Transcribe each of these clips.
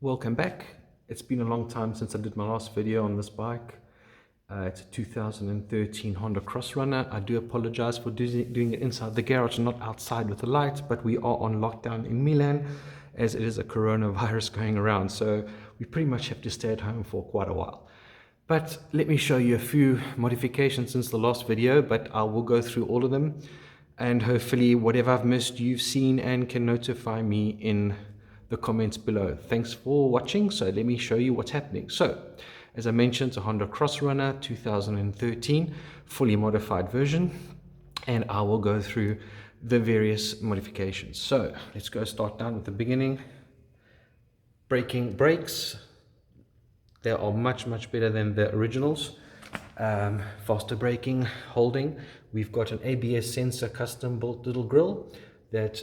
Welcome back. It's been a long time since I did my last video on this bike. It's a 2013 Honda Crossrunner. I do apologize for doing it inside the garage, not outside with the light, but we are on lockdown in Milan as it is a coronavirus going around. So we pretty much have to stay at home for quite a while. But let me show you a few modifications since the last video, but I will go through all of them. And hopefully whatever I've missed, you've seen and can notify me in the comments below. Thanks for watching. So let me show you what's happening. So as I mentioned, it's a Honda Crossrunner 2013 fully modified version, and I will go through the various modifications. So let's start down with the beginning. Brakes, they are much better than the originals. Faster braking, holding. We've got an ABS sensor custom built little grille that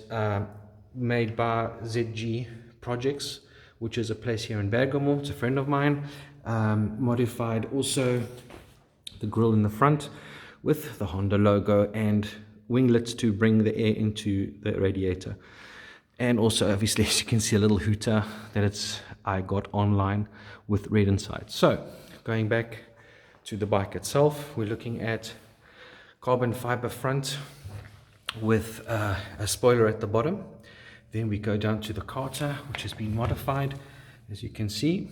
made by ZG Projects, which is a place here in Bergamo. It's a friend of mine. Modified also the grille in the front with the Honda logo and winglets to bring the air into the radiator. And also obviously, as you can see, a little hooter that I got online with red inside. So going back to the bike itself, we're looking at carbon fiber front with a spoiler at the bottom. Then we go down to the carter, which has been modified, as you can see.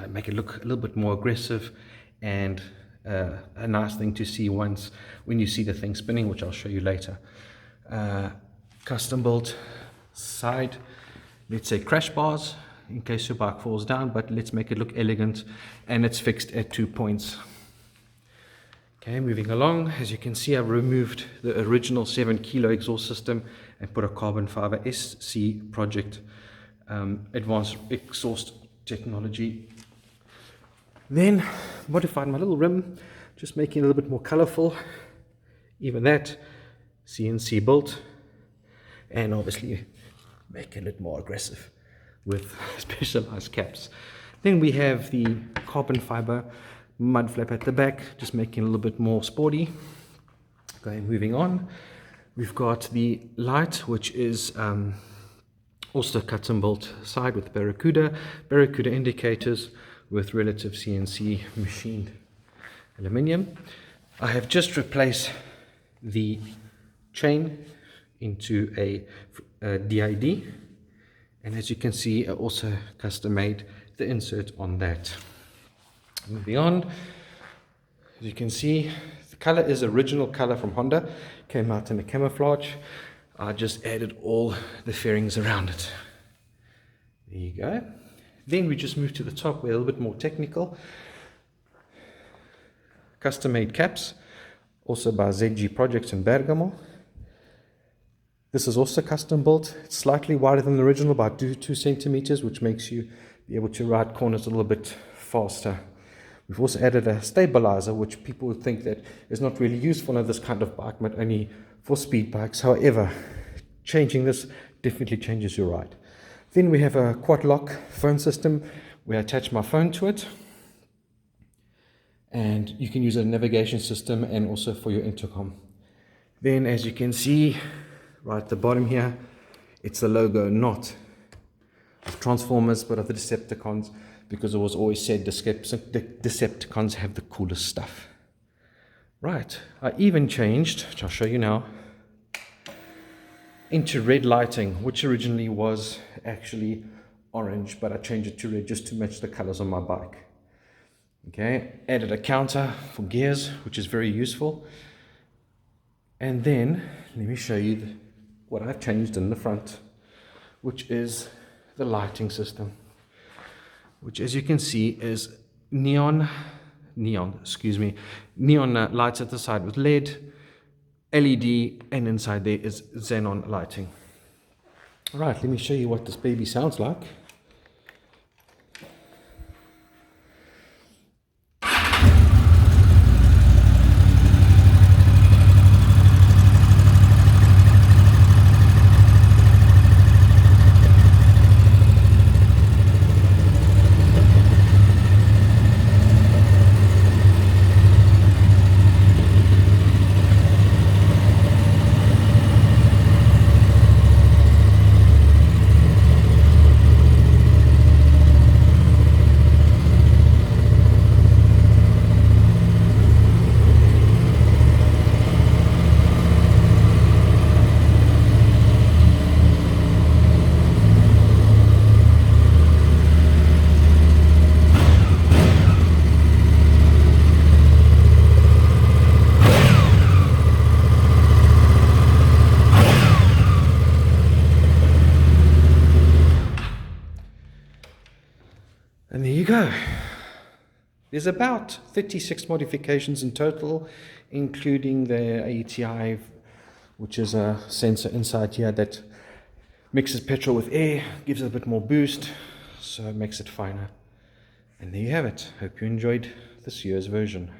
Make it look a little bit more aggressive and a nice thing to see when you see the thing spinning, which I'll show you later. Custom built side, let's say crash bars in case your bike falls down, but let's make it look elegant, and it's fixed at 2 points. Okay, moving along, as you can see, I've removed the original 7 kilo exhaust system and put a carbon fiber SC Project advanced exhaust technology. Then modified my little rim, just making it a little bit more colorful. Even that CNC built, and obviously making it more aggressive with specialized caps. Then we have the carbon fiber mud flap at the back, just making it a little bit more sporty. Moving on, we've got the light, which is also custom built side with Barracuda indicators with relative CNC machined aluminium. I have just replaced the chain into a DID, and as you can see, I also custom made the insert on that. Moving on, as you can see, the color is original color from Honda, came out in a camouflage. I just added all the fairings around it. There you go. Then we just move to the top. We're a little bit more technical. Custom made caps, also by ZG Projects in Bergamo. This is also custom built. It's slightly wider than the original by 2 centimeters, which makes you be able to ride corners a little bit faster. We've also added a stabilizer, which people would think that is not really useful on this kind of bike, but only for speed bikes. However, changing this definitely changes your ride. Then we have a quad lock phone system where I attach my phone to it, and you can use a navigation system and also for your intercom. Then, as you can see right at the bottom here, it's the logo not of Transformers but of the Decepticons, because it was always said Decepticons have the coolest stuff. Right, I even changed, which I'll show you now, into red lighting, which originally was actually orange, but I changed it to red just to match the colors on my bike. Okay, added a counter for gears, which is very useful. And then let me show you what I've changed in the front, which is the lighting system, which, as you can see, is neon lights at the side with LED, and inside there is xenon lighting. All right, let me show you what this baby sounds like. go. There's about 36 modifications in total, including the AETI, which is a sensor inside here that mixes petrol with air, gives it a bit more boost, so it makes it finer. And there you have it. Hope you enjoyed this year's version.